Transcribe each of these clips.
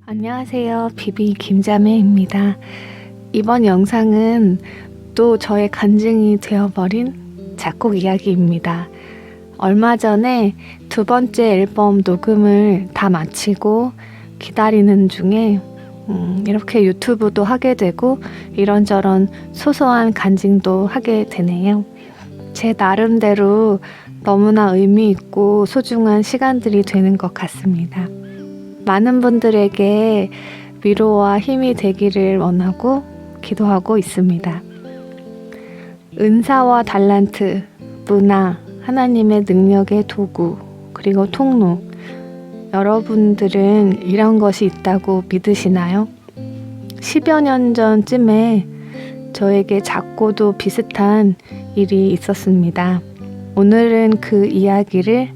안녕하세요. 비비 김자매입니다. 이번 영상은 또 저의 간증이 되어버린 작곡 이야기입니다. 얼마 전에 두 번째 앨범 녹음을 다 마치고 기다리는 중에 이렇게 유튜브도 하게 되고 이런저런 소소한 간증도 하게 되네요. 제 나름대로 너무나 의미 있고 소중한 시간들이 되는 것 같습니다. 많은 분들에게 위로와 힘이 되기를 원하고 기도하고 있습니다. 은사와 달란트, 문화, 하나님의 능력의 도구, 그리고 통로. 여러분들은 이런 것이 있다고 믿으시나요? 10여 년 전쯤에 저에게 작고도 비슷한 일이 있었습니다. 오늘은 그 이야기를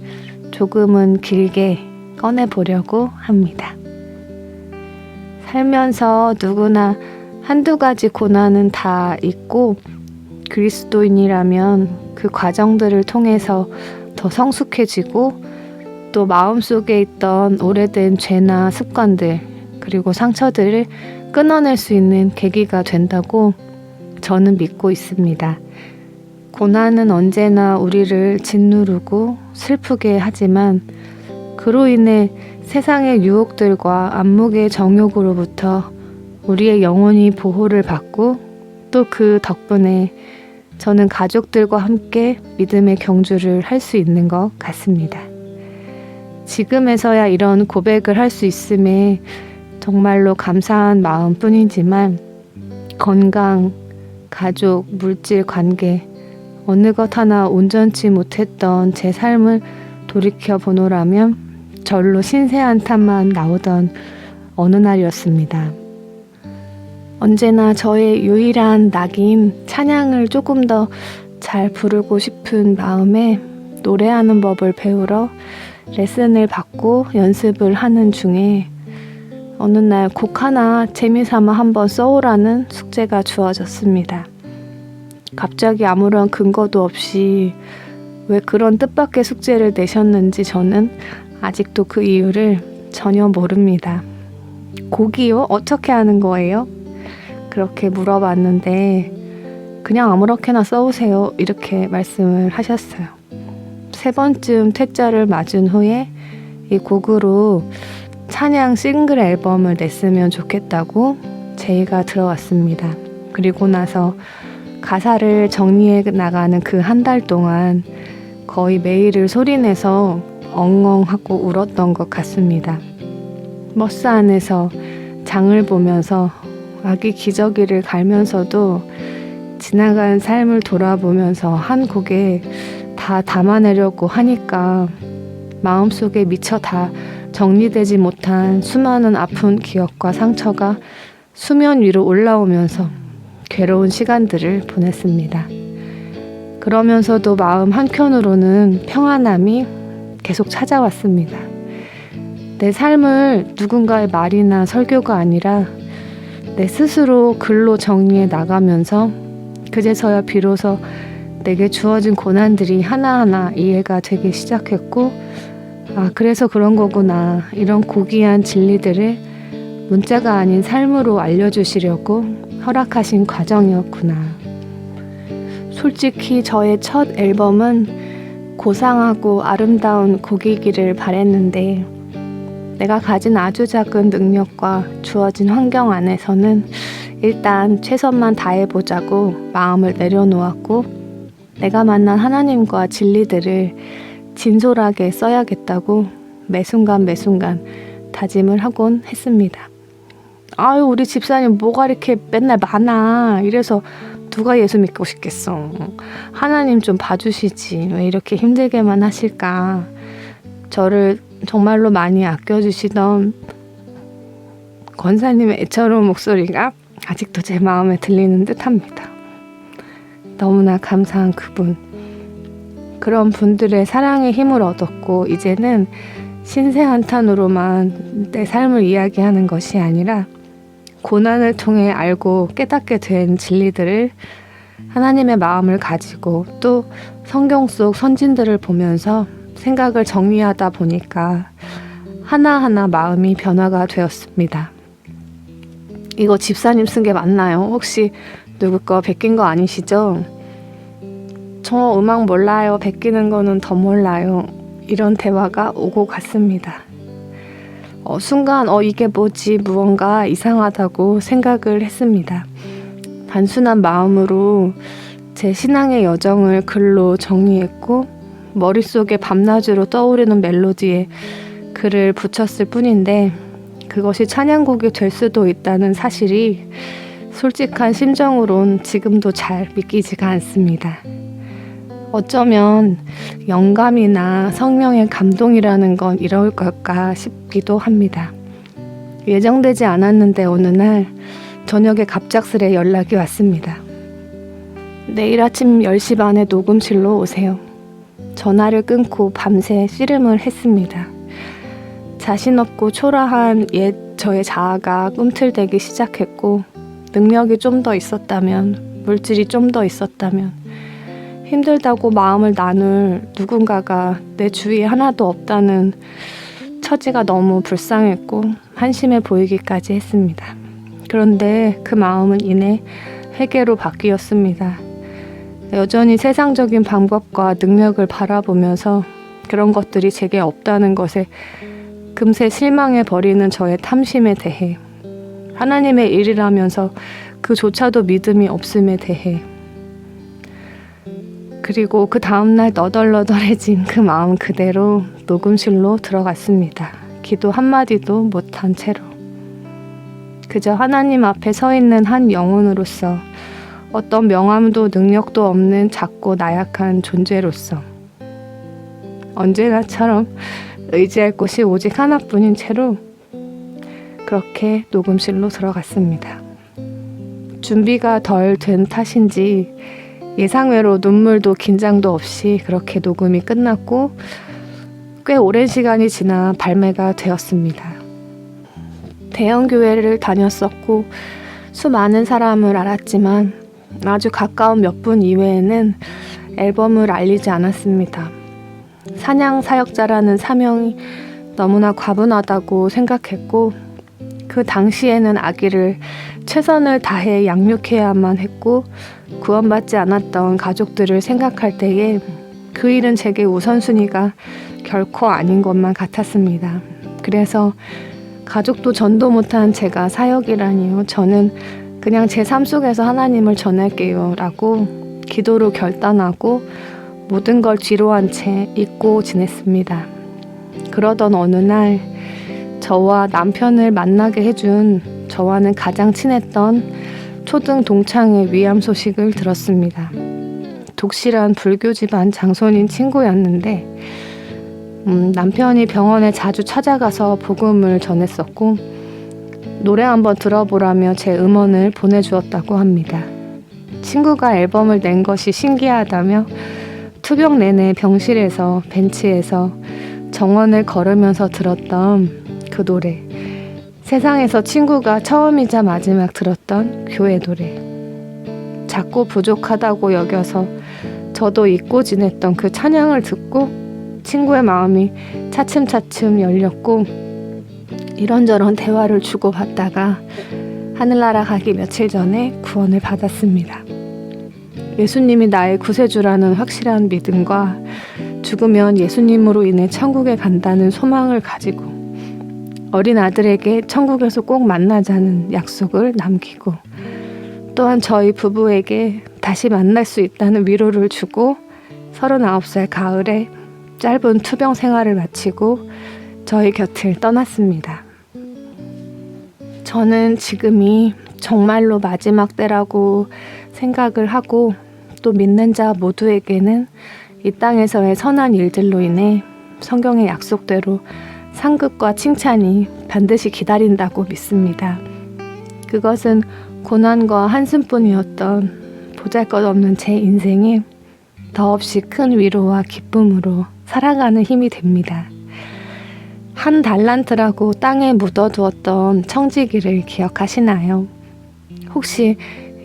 조금은 길게 꺼내보려고 합니다. 살면서 누구나 한두 가지 고난은 다 있고 그리스도인이라면 그 과정들을 통해서 더 성숙해지고 또 마음속에 있던 오래된 죄나 습관들 그리고 상처들을 끊어낼 수 있는 계기가 된다고 저는 믿고 있습니다. 고난은 언제나 우리를 짓누르고 슬프게 하지만 그로 인해 세상의 유혹들과 안목의 정욕으로부터 우리의 영혼이 보호를 받고 또 그 덕분에 저는 가족들과 함께 믿음의 경주를 할 수 있는 것 같습니다. 지금에서야 이런 고백을 할 수 있음에 정말로 감사한 마음뿐이지만 건강, 가족, 물질 관계 어느 것 하나 온전치 못했던 제 삶을 돌이켜 보노라면 절로 신세 한탄만 나오던 어느 날이었습니다. 언제나 저의 유일한 낙인 찬양을 조금 더 잘 부르고 싶은 마음에 노래하는 법을 배우러 레슨을 받고 연습을 하는 중에 어느 날 곡 하나 재미삼아 한번 써오라는 숙제가 주어졌습니다. 갑자기 아무런 근거도 없이 왜 그런 뜻밖의 숙제를 내셨는지 저는 아직도 그 이유를 전혀 모릅니다. 곡이요? 어떻게 하는 거예요? 그렇게 물어봤는데 그냥 아무렇게나 써오세요. 이렇게 말씀을 하셨어요. 3번쯤 퇴짜를 맞은 후에 이 곡으로 찬양 싱글 앨범을 냈으면 좋겠다고 제의가 들어왔습니다. 그리고 나서 가사를 정리해 나가는 그 한 달 동안 거의 매일을 소리내서 엉엉하고 울었던 것 같습니다. 버스 안에서 장을 보면서 아기 기저귀를 갈면서도 지나간 삶을 돌아보면서 한 곡에 다 담아내려고 하니까 마음속에 미처 다 정리되지 못한 수많은 아픈 기억과 상처가 수면 위로 올라오면서 괴로운 시간들을 보냈습니다. 그러면서도 마음 한켠으로는 평안함이 계속 찾아왔습니다. 내 삶을 누군가의 말이나 설교가 아니라 내 스스로 글로 정리해 나가면서 그제서야 비로소 내게 주어진 고난들이 하나하나 이해가 되기 시작했고 그래서 그런 거구나. 이런 고귀한 진리들을 문자가 아닌 삶으로 알려주시려고 허락하신 과정이었구나. 솔직히 저의 첫 앨범은 고상하고 아름다운 곡이기를 바랬는데 내가 가진 아주 작은 능력과 주어진 환경 안에서는 일단 최선만 다해보자고 마음을 내려놓았고 내가 만난 하나님과 진리들을 진솔하게 써야겠다고 매순간 다짐을 하곤 했습니다. 아유, 우리 집사님 뭐가 이렇게 맨날 많아. 이래서 누가 예수 믿고 싶겠어. 하나님 좀 봐주시지. 왜 이렇게 힘들게만 하실까. 저를 정말로 많이 아껴주시던 권사님의 애처로운 목소리가 아직도 제 마음에 들리는 듯합니다. 너무나 감사한 그분. 그런 분들의 사랑의 힘을 얻었고 이제는 신세 한탄으로만 내 삶을 이야기하는 것이 아니라 고난을 통해 알고 깨닫게 된 진리들을 하나님의 마음을 가지고 또 성경 속 선진들을 보면서 생각을 정리하다 보니까 하나하나 마음이 변화가 되었습니다. 이거 집사님 쓴 게 맞나요? 혹시 누구 거 베낀 거 아니시죠? 저 음악 몰라요. 베끼는 거는 더 몰라요. 이런 대화가 오고 갔습니다. 순간 이게 뭐지? 무언가 이상하다고 생각을 했습니다. 단순한 마음으로 제 신앙의 여정을 글로 정리했고 머릿속에 밤낮으로 떠오르는 멜로디에 글을 붙였을 뿐인데 그것이 찬양곡이 될 수도 있다는 사실이 솔직한 심정으론 지금도 잘 믿기지가 않습니다. 어쩌면 영감이나 성령의 감동이라는 건 이럴 걸까 싶기도 합니다. 예정되지 않았는데 어느 날 저녁에 갑작스레 연락이 왔습니다. 내일 아침 10시 반에 녹음실로 오세요. 전화를 끊고 밤새 씨름을 했습니다. 자신 없고 초라한 옛 저의 자아가 꿈틀대기 시작했고 능력이 좀 더 있었다면, 물질이 좀 더 있었다면, 힘들다고 마음을 나눌 누군가가 내 주위에 하나도 없다는 처지가 너무 불쌍했고 한심해 보이기까지 했습니다. 그런데 그 마음은 이내 회개로 바뀌었습니다. 여전히 세상적인 방법과 능력을 바라보면서 그런 것들이 제게 없다는 것에 금세 실망해버리는 저의 탐심에 대해, 하나님의 일이라면서 그조차도 믿음이 없음에 대해, 그리고 그 다음날 너덜너덜해진 그 마음 그대로 녹음실로 들어갔습니다. 기도 한마디도 못한 채로. 그저 하나님 앞에 서 있는 한 영혼으로서, 어떤 명함도 능력도 없는 작고 나약한 존재로서 언제나처럼 의지할 곳이 오직 하나뿐인 채로 그렇게 녹음실로 들어갔습니다. 준비가 덜 된 탓인지 예상외로 눈물도 긴장도 없이 그렇게 녹음이 끝났고 꽤 오랜 시간이 지나 발매가 되었습니다. 대형 교회를 다녔었고 수많은 사람을 알았지만 아주 가까운 몇 분 이외에는 앨범을 알리지 않았습니다. 찬양 사역자라는 사명이 너무나 과분하다고 생각했고 그 당시에는 아기를 최선을 다해 양육해야만 했고 구원받지 않았던 가족들을 생각할 때에 그 일은 제게 우선순위가 결코 아닌 것만 같았습니다. 그래서 가족도 전도 못한 제가 사역이라니요. 저는 그냥 제 삶 속에서 하나님을 전할게요 라고 기도로 결단하고 모든 걸 뒤로한 채 잊고 지냈습니다. 그러던 어느 날 저와 남편을 만나게 해준 저와는 가장 친했던 초등 동창의 위암 소식을 들었습니다. 독실한 불교 집안 장손인 친구였는데 남편이 병원에 자주 찾아가서 복음을 전했었고 노래 한번 들어보라며 제 음원을 보내주었다고 합니다. 친구가 앨범을 낸 것이 신기하다며 투병 내내 병실에서 벤치에서 정원을 걸으면서 들었던 그 노래, 세상에서 친구가 처음이자 마지막 들었던 교회 노래, 작고 부족하다고 여겨서 저도 잊고 지냈던 그 찬양을 듣고 친구의 마음이 차츰차츰 열렸고 이런저런 대화를 주고받다가 하늘나라 가기 며칠 전에 구원을 받았습니다. 예수님이 나의 구세주라는 확실한 믿음과 죽으면 예수님으로 인해 천국에 간다는 소망을 가지고 어린 아들에게 천국에서 꼭 만나자는 약속을 남기고 또한 저희 부부에게 다시 만날 수 있다는 위로를 주고 39살 가을에 짧은 투병 생활을 마치고 저희 곁을 떠났습니다. 저는 지금이 정말로 마지막 때라고 생각을 하고 또 믿는 자 모두에게는 이 땅에서의 선한 일들로 인해 성경의 약속대로 상급과 칭찬이 반드시 기다린다고 믿습니다. 그것은 고난과 한숨뿐이었던 보잘것없는 제 인생에 더없이 큰 위로와 기쁨으로 살아가는 힘이 됩니다. 한 달란트라고 땅에 묻어두었던 청지기를 기억하시나요? 혹시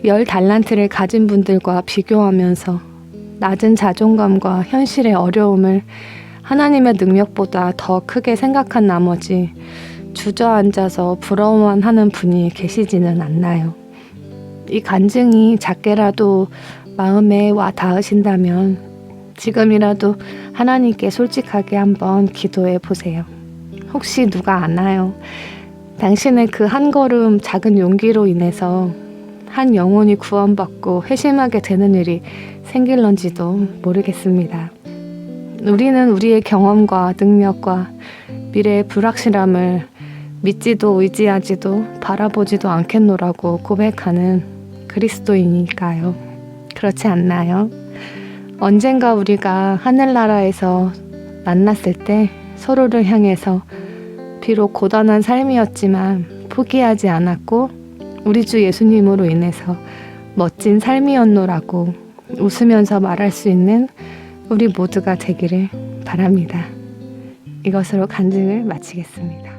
10달란트를 가진 분들과 비교하면서 낮은 자존감과 현실의 어려움을 하나님의 능력보다 더 크게 생각한 나머지 주저앉아서 부러워만 하는 분이 계시지는 않나요? 이 간증이 작게라도 마음에 와 닿으신다면 지금이라도 하나님께 솔직하게 한번 기도해 보세요. 혹시 누가 아나요? 당신의 그 한 걸음 작은 용기로 인해서 한 영혼이 구원받고 회심하게 되는 일이 생길런지도 모르겠습니다. 우리는 우리의 경험과 능력과 미래의 불확실함을 믿지도 의지하지도 바라보지도 않겠노라고 고백하는 그리스도인이니까요. 그렇지 않나요? 언젠가 우리가 하늘나라에서 만났을 때 서로를 향해서 비록 고단한 삶이었지만 포기하지 않았고 우리 주 예수님으로 인해서 멋진 삶이었노라고 웃으면서 말할 수 있는 우리 모두가 되기를 바랍니다. 이것으로 간증을 마치겠습니다.